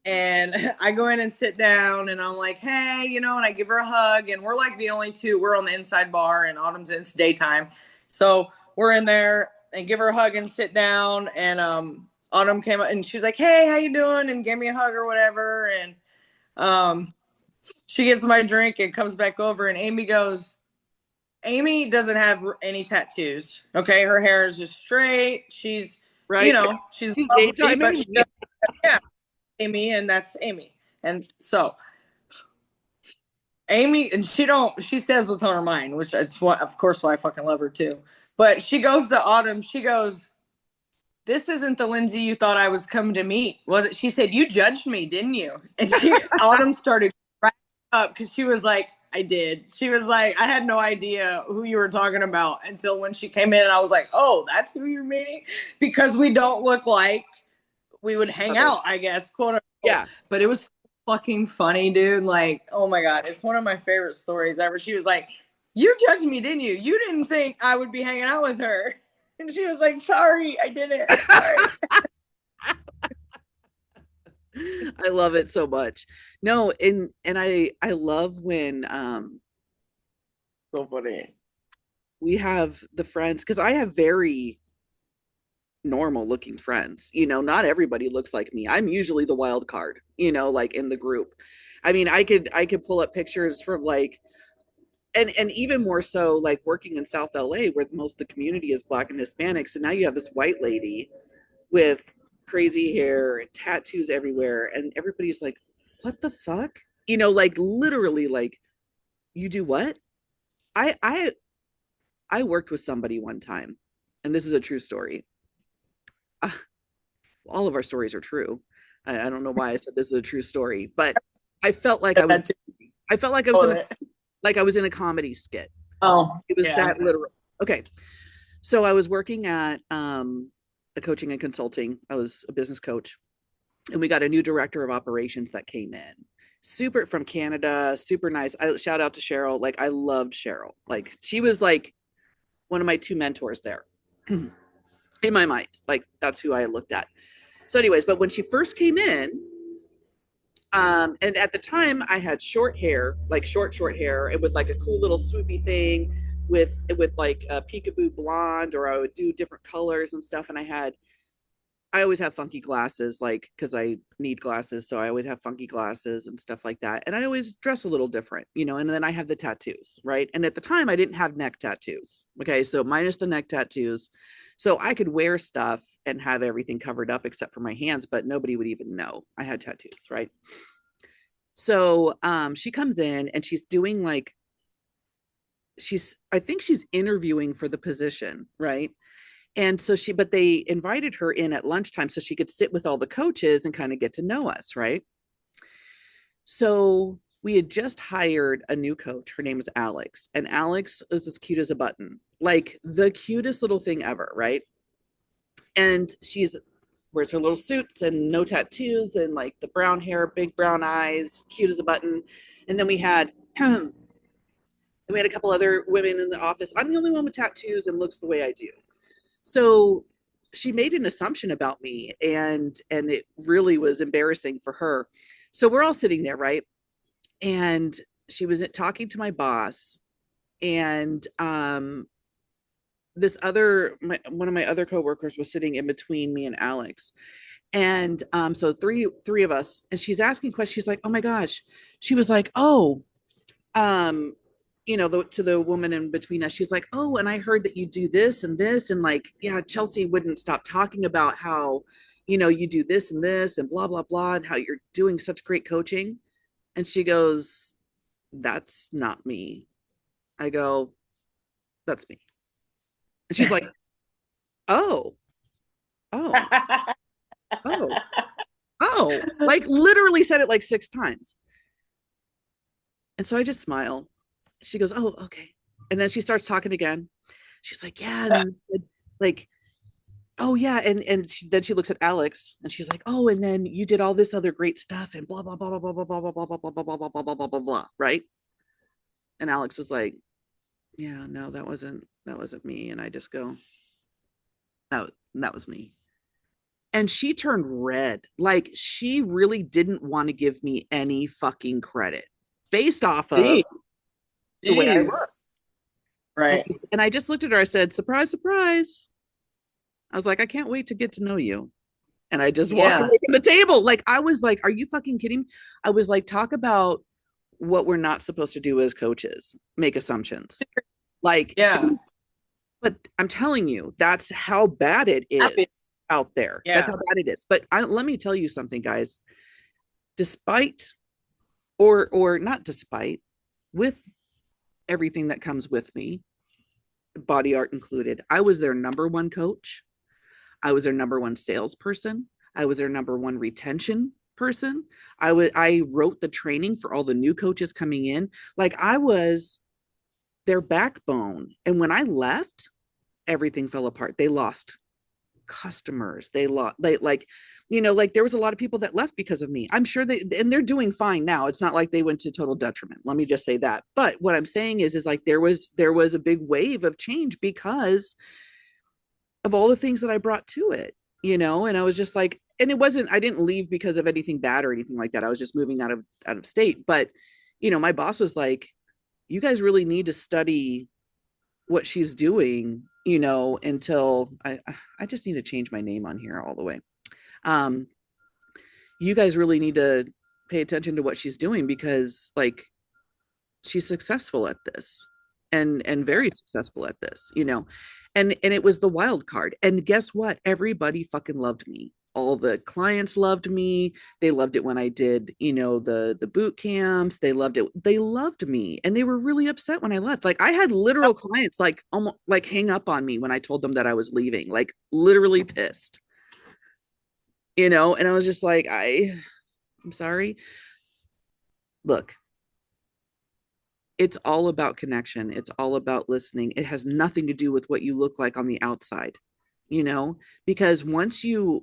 and I go in and sit down and I'm like, hey, and I give her a hug, and we're like the only two. We're on the inside bar and Autumn's in daytime. So we're in there and give her a hug and sit down, and Autumn came up and she was like, hey, how you doing? And gave me a hug or whatever. And she gets my drink and comes back over, and Amy goes, Amy doesn't have any tattoos. Okay. Her hair is just straight. She's, right. She's lovely, but she yeah, Amy, and that's Amy. And so Amy, and she says what's on her mind, which it's what, of course, why I fucking love her too. But she goes to Autumn. She goes, this isn't the Lindsay you thought I was coming to meet, was it? She said, you judged me, didn't you? And Autumn started cracking up because she was like, I did. She was like, I had no idea who you were talking about until when she came in, and I was like, oh, that's who you're meeting? Because we don't look like we would hang out, I guess, quote unquote. Yeah. But it was fucking funny, dude. Like, oh my God. It's one of my favorite stories ever. She was like, you judged me, didn't you? You didn't think I would be hanging out with her. And she was like, sorry, I didn't. Sorry. I love it so much. No, and I love when so funny. We have the friends, because I have very normal looking friends. Not everybody looks like me. I'm usually the wild card, like in the group. I mean, I could pull up pictures from like and even more so like working in South LA where most of the community is Black and Hispanic. So now you have this white lady with crazy hair and tattoos everywhere, and everybody's like, what the fuck? Like literally, like, you do what? I worked with somebody one time, and this is a true story. All of our stories are true. I don't know why I said this is a true story, but I felt like I was in a comedy skit. Oh, it was that literal. Okay. So I was working at the coaching and consulting. I was a business coach, and we got a new director of operations that came in, super from Canada, super nice. I shout out to Cheryl. Like I loved Cheryl. Like she was like one of my two mentors there in my mind. Like that's who I looked at. So, anyways, but when she first came in, and at the time I had short hair, like short hair, and with like a cool little swoopy thing with like a peekaboo blonde, or I would do different colors and stuff. And I always have funky glasses, like because I need glasses, so I always have funky glasses and stuff like that. And I always dress a little different, you know. And then I have the tattoos, right? And at the time, I didn't have neck tattoos. Okay, so minus the neck tattoos, so I could wear stuff and have everything covered up except for my hands, but nobody would even know I had tattoos, right? So she comes in and she's doing like I think she's interviewing for the position, right? And so but they invited her in at lunchtime so she could sit with all the coaches and kind of get to know us, right? So we had just hired a new coach. Her name is Alex. And Alex is as cute as a button, like the cutest little thing ever, right? And she's wears her little suits and no tattoos and like the brown hair, big brown eyes, cute as a button. And then we had a couple other women in the office. I'm the only one with tattoos and looks the way I do. So she made an assumption about me, and it really was embarrassing for her. So we're all sitting there, right? And she was talking to my boss, and this other one of my other coworkers was sitting in between me and Alex. And so three of us, and she's asking questions. She's like, oh my gosh. She was like, oh, you know, to the woman in between us, she's like, oh, and I heard that you do this and this. And like, yeah, Chelsea wouldn't stop talking about how, you know, you do this and this and blah, blah, blah, and how you're doing such great coaching. And she goes, that's not me. I go, that's me. And she's like, oh, oh, oh, oh, like literally said it like 6 times. And so I just smile. She goes, oh, okay. And then she starts talking again. She's like, yeah, and like, oh yeah. And then she looks at Alex and she's like, oh, and then you did all this other great stuff and blah, blah, blah, blah, blah, blah, blah, blah, blah, blah, blah, blah, blah, blah, blah, blah, blah, right? And Alex was like, yeah, no, that wasn't me. And I just go, that was me. And she turned red. Like she really didn't want to give me any fucking credit based off of the way I look. Right. And I just looked at her. I said, surprise, surprise. I was like, I can't wait to get to know you. And I just walked away from the table. Like, I was like, are you fucking kidding? I was like, talk about what we're not supposed to do as coaches, make assumptions. Like, yeah. But I'm telling you, that's how bad it is out there. Yeah. That's how bad it is. But let me tell you something, guys. Despite, or not despite, with everything that comes with me, body art included, I was their number one coach. I was their number one salesperson. I was their number one retention person. I wrote the training for all the new coaches coming in. Like I was their backbone. And when I left, everything fell apart. They lost customers. They like, you know, like there was a lot of people that left because of me. I'm sure and they're doing fine now. It's not like they went to total detriment. Let me just say that. But what I'm saying is like there was a big wave of change because of all the things that I brought to it, you know. And I was just like, and it wasn't, I didn't leave because of anything bad or anything like that. I was just moving out of state. But, you know, my boss was like, you guys really need to study what she's doing, you know, until I just need to change my name on here all the way. You guys really need to pay attention to what she's doing because like she's successful at this and very successful at this, you know. And it was the wild card. And guess what? Everybody fucking loved me. All the clients loved me. They loved it when I did, you know, the boot camps. They loved it. They loved me. And they were really upset when I left. Like I had literal clients like almost like hang up on me when I told them that I was leaving, like literally pissed. You know, and I was just like, I'm sorry. Look, it's all about connection. It's all about listening. It has nothing to do with what you look like on the outside, you know, because once you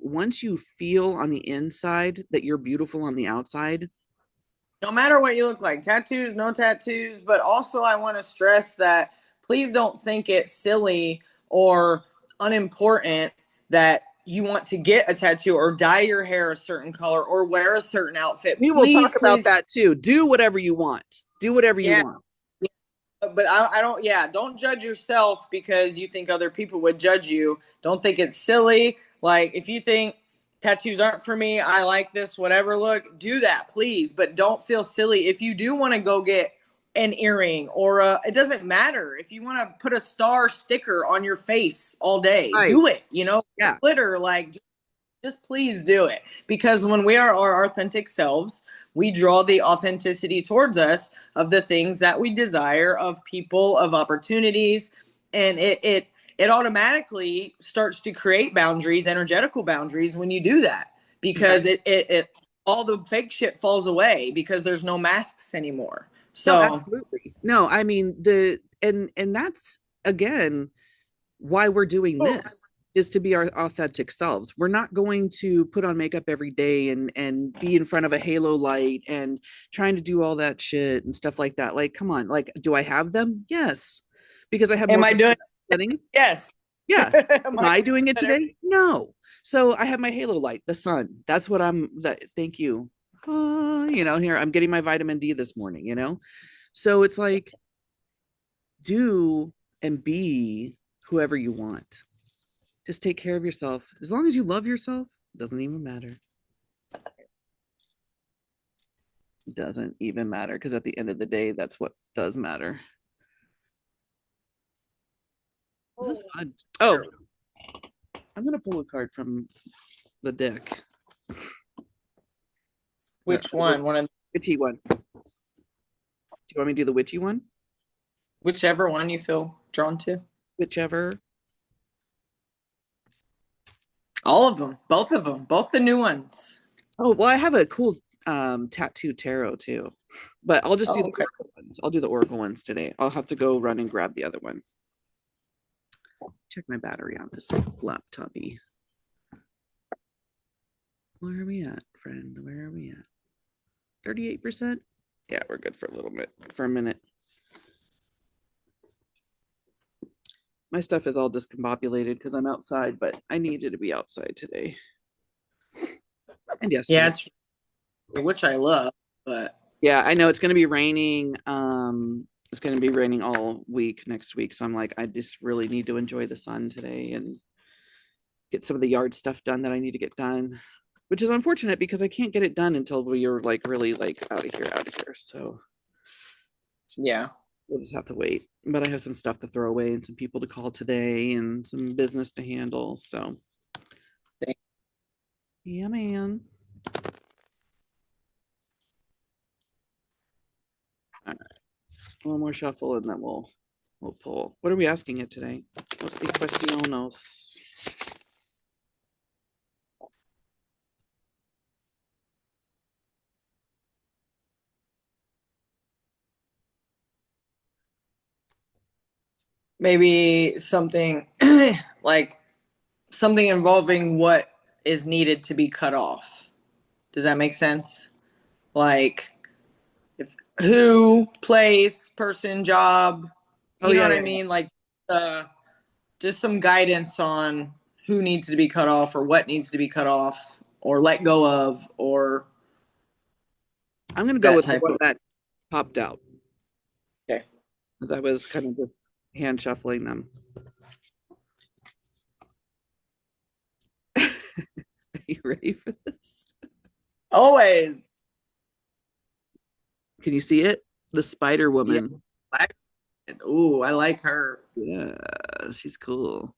feel on the inside that you're beautiful on the outside, No matter what you look like, tattoos, no tattoos, but also I want to stress that please don't think it's silly or unimportant that you want to get a tattoo or dye your hair a certain color or wear a certain outfit. We will talk Please, about please, that too. Do whatever you want. Do whatever you yeah. want. But I don't, yeah, don't judge yourself because you think other people would judge you. Don't think it's silly. Like, if you think tattoos aren't for me, I like this, whatever look, do that, please. But don't feel silly. If you do want to go get an earring or it doesn't matter. If you want to put a star sticker on your face all day, Right. do it, you know, Yeah. glitter, like, just please do it, because when we are our authentic selves, we draw the authenticity towards us of the things that we desire, of people, of opportunities, and it automatically starts to create boundaries, energetical boundaries, when you do that, because Right. it all the fake shit falls away because there's no masks anymore. No, So absolutely. No, I mean and that's again why we're doing this is to be our authentic selves. We're not going to put on makeup every day and be in front of a halo light and trying to do all that shit and stuff like that. Like, come on. Like, do I have them? Yes. Because I have am more I doing? settings. Yes. Yeah. Am Am I I doing doing it better? today? No. So I have my halo light, the sun. That's what I'm that thank you. Here I'm getting my vitamin D this morning, So it's like do and be whoever you want. Just take care of yourself. As long as you love yourself, it doesn't even matter. It doesn't even matter because at the end of the day, that's what does matter. This is fun. Oh, I'm gonna pull a card from the deck. Which one? One of Witchy one. Do you want me to do the witchy one? whichever one you feel drawn to. Whichever. All of them, both the new ones. Oh, well, I have a cool tattoo tarot too. But I'll just do Oh, the okay. oracle ones. I'll do the oracle ones today. I'll have to go run and grab the other one. Check my battery on this laptopy. Where are we at, friend? Where are we at? 38%? Yeah, we're good for a little bit, for a minute. My stuff is all discombobulated because I'm outside, but I needed to be outside today. And yesterday. Yeah, it's which I love, but yeah, I know it's going to be raining. It's going to be raining all week next week. So I'm like, I just really need to enjoy the sun today and get some of the yard stuff done that I need to get done, which is unfortunate because I can't get it done until we are like really like out of here. So yeah. we'll just have to wait. But I have some stuff to throw away and some people to call today and some business to handle. So yeah, man. All right. One more shuffle and then we'll pull. What are we asking it today? What's the questionos? Maybe something like something involving what is needed to be cut off. Does that make sense? Like if who, place, person, job, Oh you know yeah, what yeah, I yeah. mean? Like just some guidance on who needs to be cut off or what needs to be cut off or let go of or I'm gonna go that with the type one of. that popped out Okay. as I was kind of just hand shuffling them. Are you ready for this? Always. Can you see it? The Spider Yeah. Woman. Ooh, I like her. Yeah, she's cool.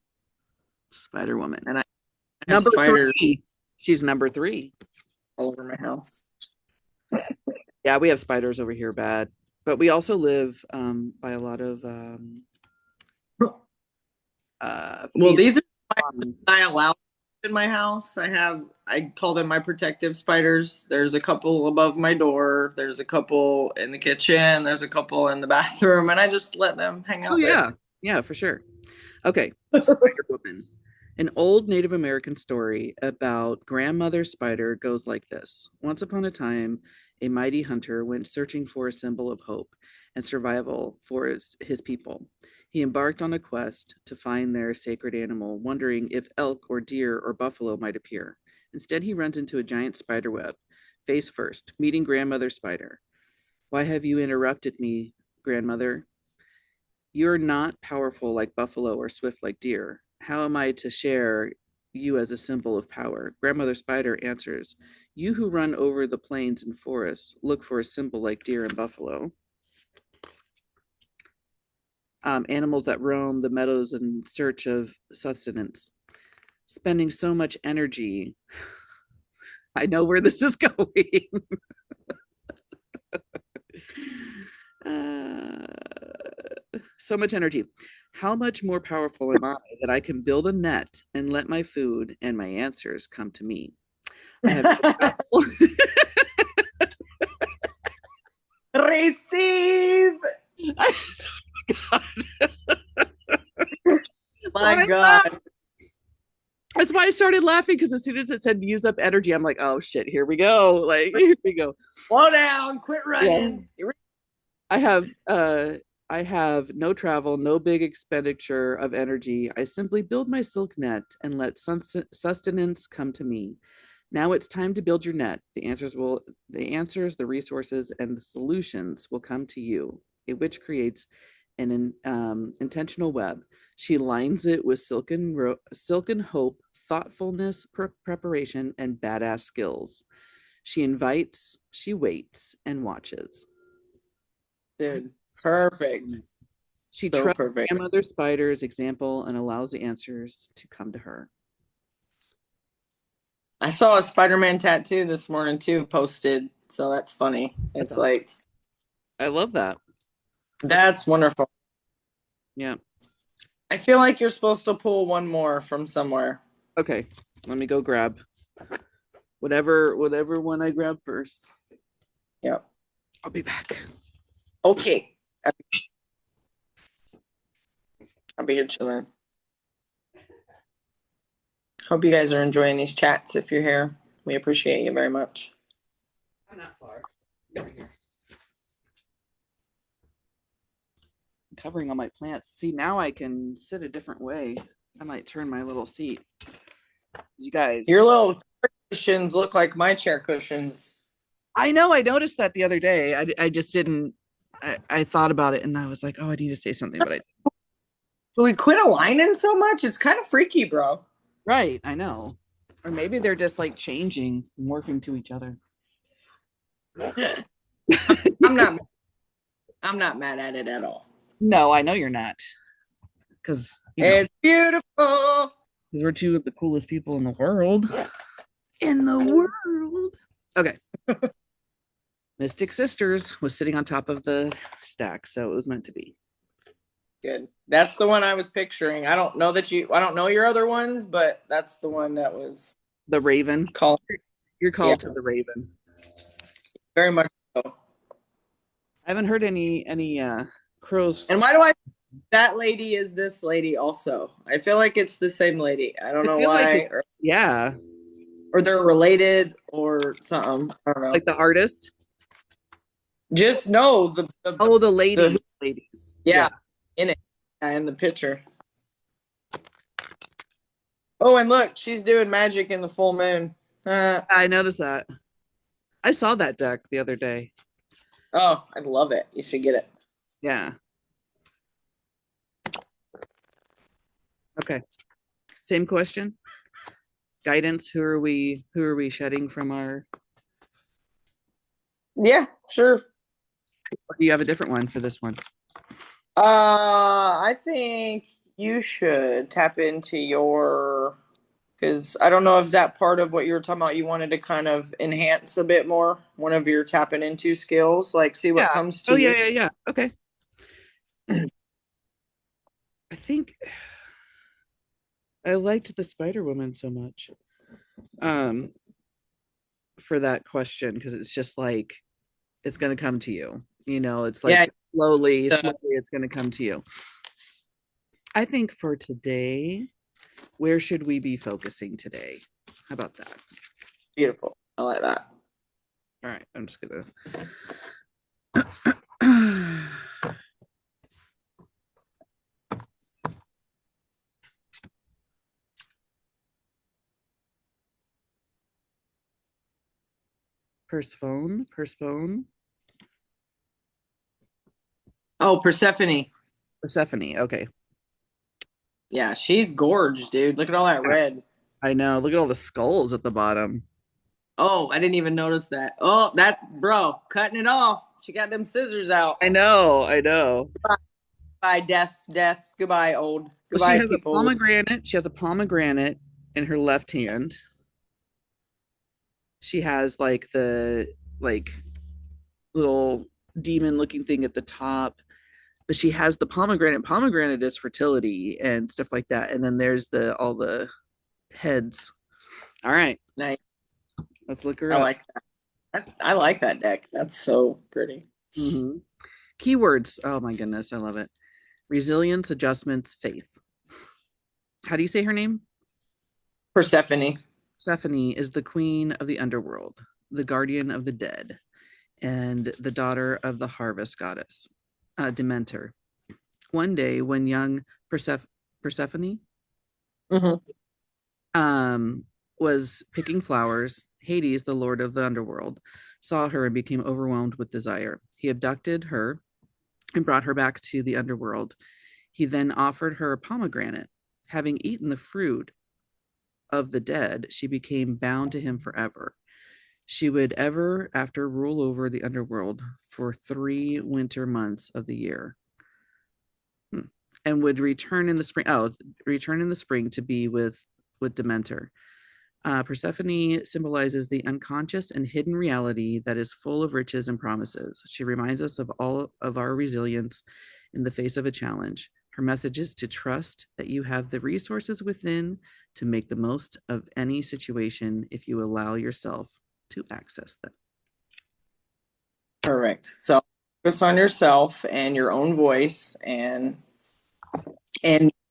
Spider Woman. And I have Number spiders 3. She's number 3. all over my house. Yeah, we have spiders over here bad. But we also live by a lot of Well, feline these are ponds. I allow in my house. I call them my protective spiders. There's a couple above my door. There's a couple in the kitchen. There's a couple in the bathroom, and I just let them hang Oh out there. yeah. Yeah, for sure. Okay. Spider Woman. An old Native American story about grandmother spider goes like this. Once upon a time, a mighty hunter, went searching for a symbol of hope and survival for his people. He embarked on a quest to find their sacred animal, wondering if elk or deer or buffalo might appear. Instead, he runs into a giant spider web, face first, meeting Grandmother Spider. Why have you interrupted me, Grandmother? You're not powerful like buffalo or swift like deer. How am I to share you as a symbol of power? Grandmother Spider answers, you who run over the plains and forests, look for a symbol like deer and buffalo. Animals that roam the meadows in search of sustenance. Spending so much energy. I know where this is going. So much energy. How much more powerful am I that I can build a net and let my food and my answers come to me? I have Receive. God. My God. That's why I started laughing, because as soon as it said use up energy, I'm like, oh shit, here we go. Like, here we go. Slow down, quit running. Yeah. I have no travel, no big expenditure of energy. I simply build my silk net and let sustenance come to me. Now it's time to build your net. The answers, the resources, and the solutions will come to you, which creates an intentional web. She lines it with silken hope, thoughtfulness, preparation, and badass skills. She invites, she waits, and watches. Dude, perfect. She trusts Grandmother Spider's example and allows the answers to come to her. I saw a Spider-Man tattoo this morning too, posted. So that's funny. It's like, I love that. That's wonderful. Yeah. I feel like you're supposed to pull one more from somewhere. Okay. Let me go grab whatever one I grab first. Yep. I'll be back. Okay. I'll be here chilling. Hope you guys are enjoying these chats. If you're here, we appreciate you very much. I'm not far. Right here. I'm covering all my plants. See, now I can sit a different way. I might turn my little seat. You guys. Your little chair cushions look like my chair cushions. I know. I noticed that the other day. I just didn't. I thought about it and I was like, oh, I need to say something, but I. So we quit aligning so much? It's kind of freaky, bro. Right. I know. Or maybe they're just like changing, morphing to each other. I'm not mad at it at all. No, I know you're not. Because it's beautiful. Because we're two of the coolest people in the world. In the world. Okay. Mystic Sisters was sitting on top of the stack, so it was meant to be. Good. That's the one I was picturing. I don't know your other ones, but that's the one that was the Raven. You're called to the Raven. Very much so. I haven't heard any crows. And why do I that lady is this lady also? I feel like it's the same lady. I don't know why. Like yeah. Or they're related or something. I don't know. Like the artist? Just no, the ladies. Yeah. In it. In the picture. Oh, and look, she's doing magic in the full moon. I noticed that. I saw that deck the other day. Oh, I love it. You should get it. Yeah. Okay. Same question. Guidance. Who are we shedding from our? Yeah, sure. Or do you have a different one for this one? I think you should tap into your, because I don't know if that part of what you were talking about you wanted to kind of enhance a bit more, one of your tapping into skills, like see what comes to you. Yeah. Okay. I think I liked the Spider Woman so much for that question, because it's just like it's going to come to you. It's like slowly it's going to come to you. I think for today, where should we be focusing today? How about that? Beautiful. I like that. All right. I'm just gonna. Persephone. Oh, Persephone. Persephone. Okay. Yeah, she's gorgeous, dude. Look at all that red. I know. Look at all the skulls at the bottom. Oh, I didn't even notice that. Oh, that bro, cutting it off. She got them scissors out. I know. I know. Goodbye, death. Goodbye, old. Well, she Goodbye, has a people. pomegranate. She has a pomegranate in her left hand. She has like the like little demon looking thing at the top, but she has the pomegranate. Pomegranate is fertility and stuff like that. And then there's the all the heads. All right, Nice. let's look her I up. like that. I like that deck. That's so pretty. Mm-hmm. Keywords. Oh my goodness, I love it. Resilience, adjustments, faith. How do you say her name? Persephone. Persephone is the queen of the underworld, the guardian of the dead, and the daughter of the harvest goddess, Demeter. One day, when young Persephone was picking flowers, Hades, the lord of the underworld, saw her and became overwhelmed with desire. He abducted her and brought her back to the underworld. He then offered her a pomegranate. Having eaten the fruit of the dead, she became bound to him forever. She would ever after rule over the underworld for 3 winter months of the year. And would return in the spring. Return in the spring to be with Demeter. Persephone symbolizes the unconscious and hidden reality that is full of riches and promises. She reminds us of all of our resilience in the face of a challenge. Her message is to trust that you have the resources within to make the most of any situation if you allow yourself to access them. Correct. So focus on yourself and your own voice and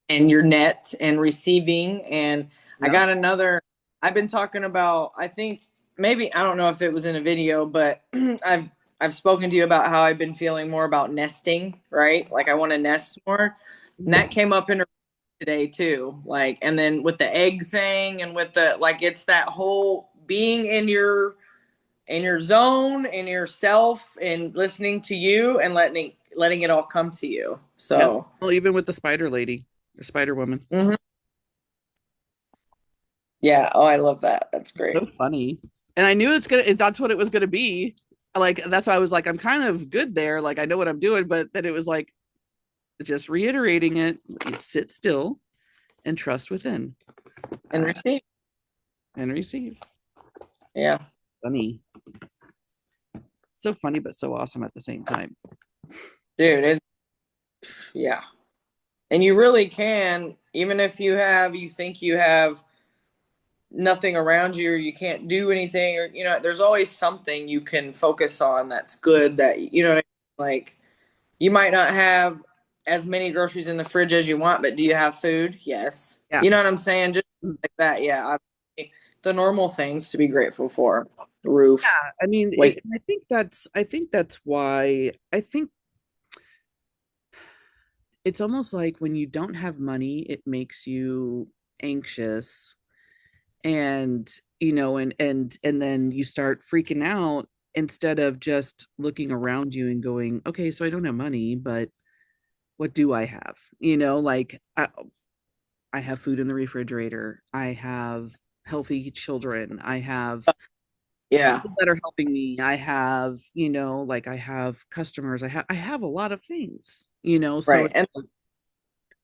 your net and receiving. And I got another. I've been talking about. I think maybe I don't know if it was in a video, but I've spoken to you about how I've been feeling more about nesting. Right, like I want to nest more. And that came up in a today too. Like, and then with the egg thing and with the like, it's that whole being in your zone, in yourself, and listening to you and letting it all come to you. So, well, even with the spider lady or spider woman. Mm-hmm. Yeah. Oh, I love that. That's great. So funny. And I knew that's what it was gonna be. Like, that's why I was like, I'm kind of good there. Like, I know what I'm doing, but then it was like just reiterating it. You sit still and trust within. And receive. And receive. Yeah. Funny. So funny, but so awesome at the same time. Dude, yeah. And you really can, even if you think you have nothing around you or you can't do anything, or there's always something you can focus on that's good, that what I mean? Like, you might not have as many groceries in the fridge as you want, but do you have food? Yes. Yeah. You know what I'm saying? Just like that. Yeah. The normal things to be grateful for. Roof. Yeah, I mean, I think that's why I think it's almost like when you don't have money, it makes you anxious, and and then you start freaking out instead of just looking around you and going, okay, so I don't have money, but what do I have? Like I have food in the refrigerator. I have healthy children. I have people that are helping me. I have, like I have customers. I have a lot of things, so right. And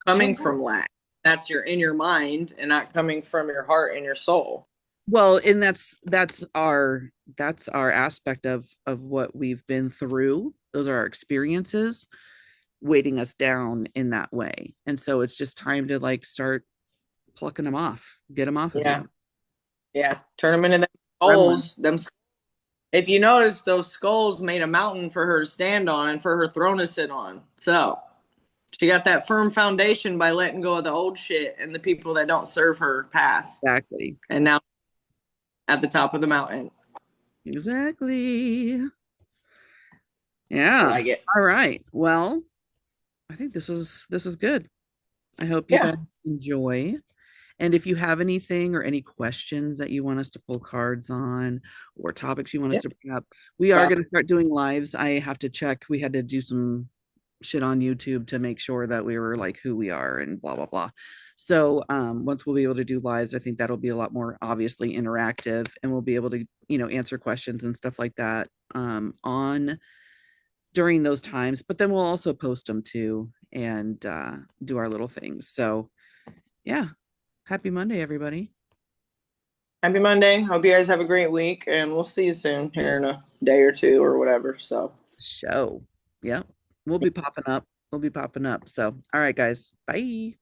coming from lack, that's in your mind and not coming from your heart and your soul. Well, and that's our aspect of what we've been through. Those are our experiences weighting us down in that way. And so it's just time to like start plucking them off, get them off of you. Yeah. Turn them into skulls. If you notice, those skulls made a mountain for her to stand on and for her throne to sit on. So she got that firm foundation by letting go of the old shit and the people that don't serve her path. Exactly. And now at the top of the mountain. Exactly. I Yeah. like it. All right. Well, I think this is good. I hope you Yeah. guys enjoy. And if you have anything or any questions that you want us to pull cards on or topics you want us Yeah. to bring up, we are Well, going to start doing lives. I have to check. We had to do some shit on YouTube to make sure that we were like who we are and blah blah blah. So once we'll be able to do lives, I think that'll be a lot more obviously interactive, and we'll be able to answer questions and stuff like that on during those times. But then we'll also post them too and do our little things. So yeah, happy Monday, everybody. happy Monday. Hope you guys have a great week, and we'll see you soon here in a day or two or whatever. So, Show. Yep. We'll be popping up. We'll be popping up. So, all right, guys. Bye.